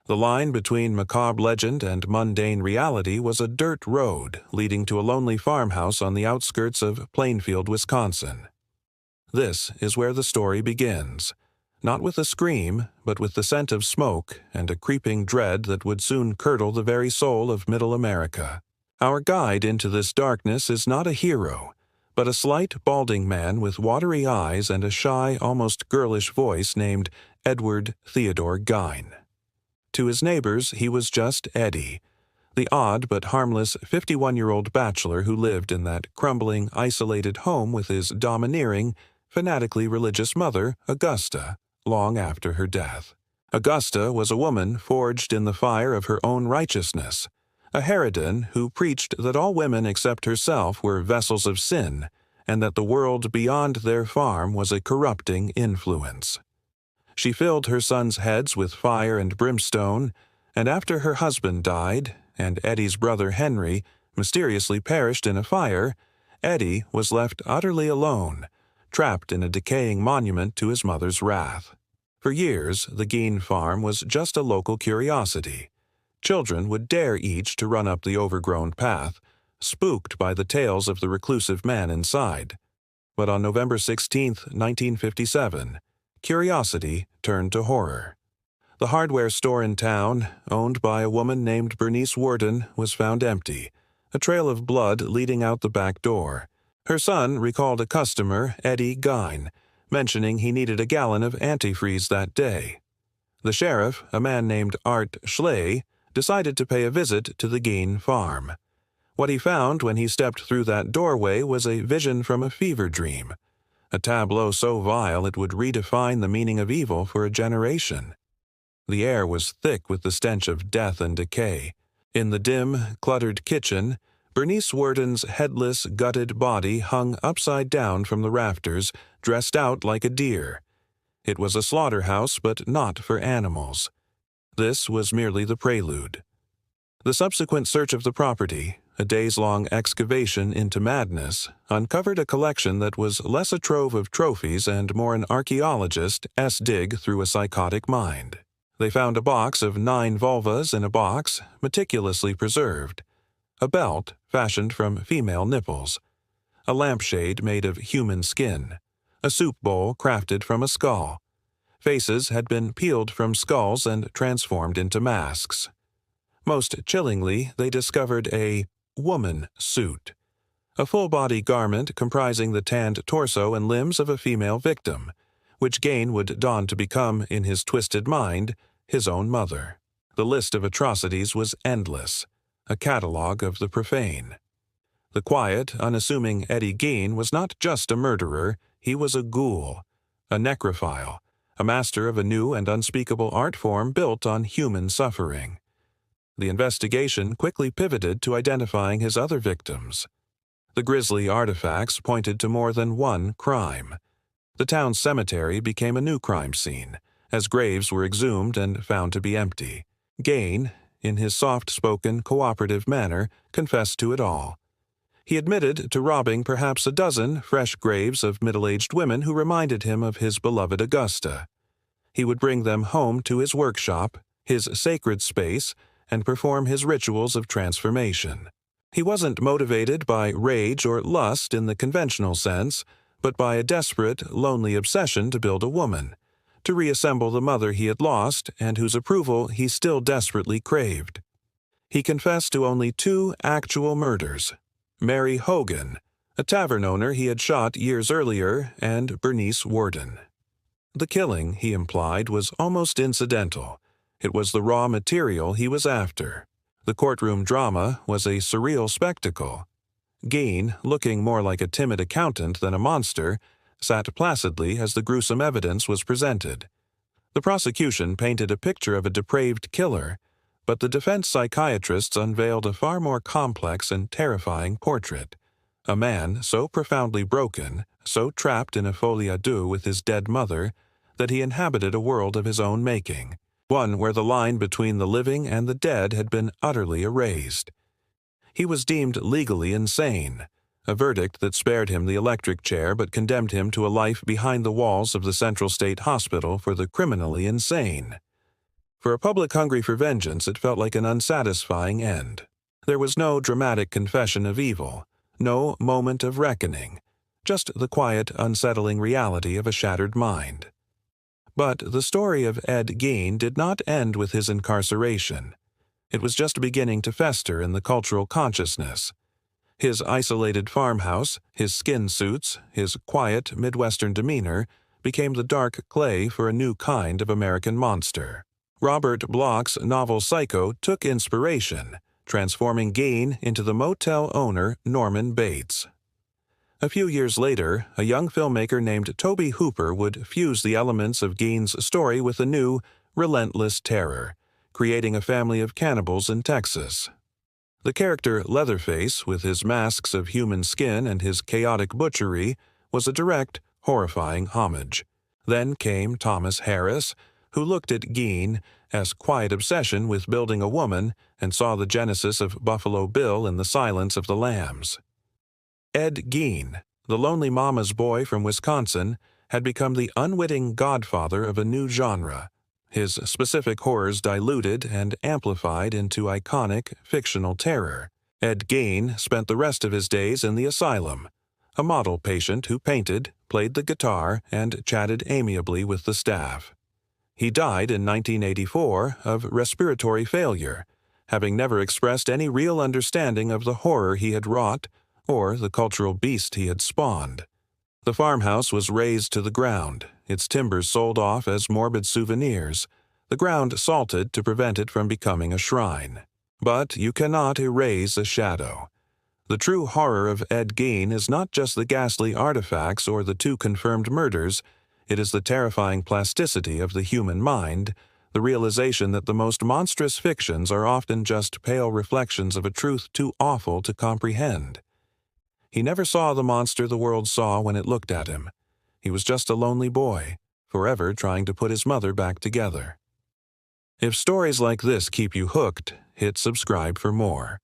The line between macabre legend and mundane reality was a dirt road leading to a lonely farmhouse on the outskirts of Plainfield, Wisconsin. This is where the story begins, not with a scream, but with the scent of smoke and a creeping dread that would soon curdle the very soul of Middle America. Our guide into this darkness is not a hero, but a slight, balding man with watery eyes and a shy, almost girlish voice named Edward Theodore Gein. To his neighbors, he was just Eddie, the odd but harmless 51-year-old bachelor who lived in that crumbling, isolated home with his domineering, fanatically religious mother, Augusta, long after her death. Augusta was a woman forged in the fire of her own righteousness, a harridan who preached that all women except herself were vessels of sin, and that the world beyond their farm was a corrupting influence. She filled her sons' heads with fire and brimstone, and after her husband died, and Eddie's brother Henry mysteriously perished in a fire, Eddie was left utterly alone, trapped in a decaying monument to his mother's wrath. For years, the Gein farm was just a local curiosity. Children would dare each to run up the overgrown path, spooked by the tales of the reclusive man inside. But on November 16, 1957, curiosity turned to horror. The hardware store in town, owned by a woman named Bernice Worden, was found empty, a trail of blood leading out the back door. Her son recalled a customer, Ed Gein, mentioning he needed a gallon of antifreeze that day. The sheriff, a man named Art Schley, decided to pay a visit to the Gein farm. What he found when he stepped through that doorway was a vision from a fever dream, a tableau so vile it would redefine the meaning of evil for a generation. The air was thick with the stench of death and decay. In the dim, cluttered kitchen, Bernice Worden's headless, gutted body hung upside down from the rafters, dressed out like a deer. It was a slaughterhouse, but not for animals. This was merely the prelude. The subsequent search of the property, a days-long excavation into madness, uncovered a collection that was less a trove of trophies and more an archaeologist's dig through a psychotic mind. They found a box of 9 vulvas in a box, meticulously preserved, a belt fashioned from female nipples, a lampshade made of human skin, a soup bowl crafted from a skull. Faces had been peeled from skulls and transformed into masks. Most chillingly, they discovered a woman suit, a full-body garment comprising the tanned torso and limbs of a female victim, which Gein would don to become, in his twisted mind, his own mother. The list of atrocities was endless, a catalogue of the profane. The quiet, unassuming Ed Gein was not just a murderer, he was a ghoul, a necrophile, a master of a new and unspeakable art form built on human suffering. The investigation quickly pivoted to identifying his other victims. The grisly artifacts pointed to more than one crime. The town's cemetery became a new crime scene, as graves were exhumed and found to be empty. Gein, in his soft-spoken, cooperative manner, confessed to it all. He admitted to robbing perhaps a dozen fresh graves of middle-aged women who reminded him of his beloved Augusta. He would bring them home to his workshop, his sacred space, and perform his rituals of transformation. He wasn't motivated by rage or lust in the conventional sense, but by a desperate, lonely obsession to build a woman, to reassemble the mother he had lost and whose approval he still desperately craved. He confessed to only 2 actual murders: Mary Hogan, a tavern owner he had shot years earlier, and Bernice Worden. The killing, he implied, was almost incidental. It was the raw material he was after. The courtroom drama was a surreal spectacle. Gein, looking more like a timid accountant than a monster, sat placidly as the gruesome evidence was presented. The prosecution painted a picture of a depraved killer, but the defense psychiatrists unveiled a far more complex and terrifying portrait. A man so profoundly broken, so trapped in a folie à deux with his dead mother, that he inhabited a world of his own making, one where the line between the living and the dead had been utterly erased. He was deemed legally insane, a verdict that spared him the electric chair but condemned him to a life behind the walls of the Central State Hospital for the criminally insane. For a public hungry for vengeance, it felt like an unsatisfying end. There was no dramatic confession of evil, no moment of reckoning, just the quiet, unsettling reality of a shattered mind. But the story of Ed Gein did not end with his incarceration. It was just beginning to fester in the cultural consciousness. His isolated farmhouse, his skin suits, his quiet Midwestern demeanor became the dark clay for a new kind of American monster. Robert Bloch's novel Psycho took inspiration, transforming Gein into the motel owner Norman Bates. A few years later, a young filmmaker named Tobe Hooper would fuse the elements of Gein's story with a new, relentless terror, creating a family of cannibals in Texas. The character Leatherface, with his masks of human skin and his chaotic butchery, was a direct, horrifying homage. Then came Thomas Harris, who looked at Gein as quiet obsession with building a woman and saw the genesis of Buffalo Bill in the Silence of the Lambs. Ed Gein, the lonely mama's boy from Wisconsin, had become the unwitting godfather of a new genre, his specific horrors diluted and amplified into iconic, fictional terror. Ed Gein spent the rest of his days in the asylum, a model patient who painted, played the guitar, and chatted amiably with the staff. He died in 1984 of respiratory failure, having never expressed any real understanding of the horror he had wrought or the cultural beast he had spawned. The farmhouse was razed to the ground, its timbers sold off as morbid souvenirs, the ground salted to prevent it from becoming a shrine. But you cannot erase a shadow. The true horror of Ed Gein is not just the ghastly artifacts or the 2 confirmed murders, it is the terrifying plasticity of the human mind, the realization that the most monstrous fictions are often just pale reflections of a truth too awful to comprehend. He never saw the monster the world saw when it looked at him. He was just a lonely boy, forever trying to put his mother back together. If stories like this keep you hooked, hit subscribe for more.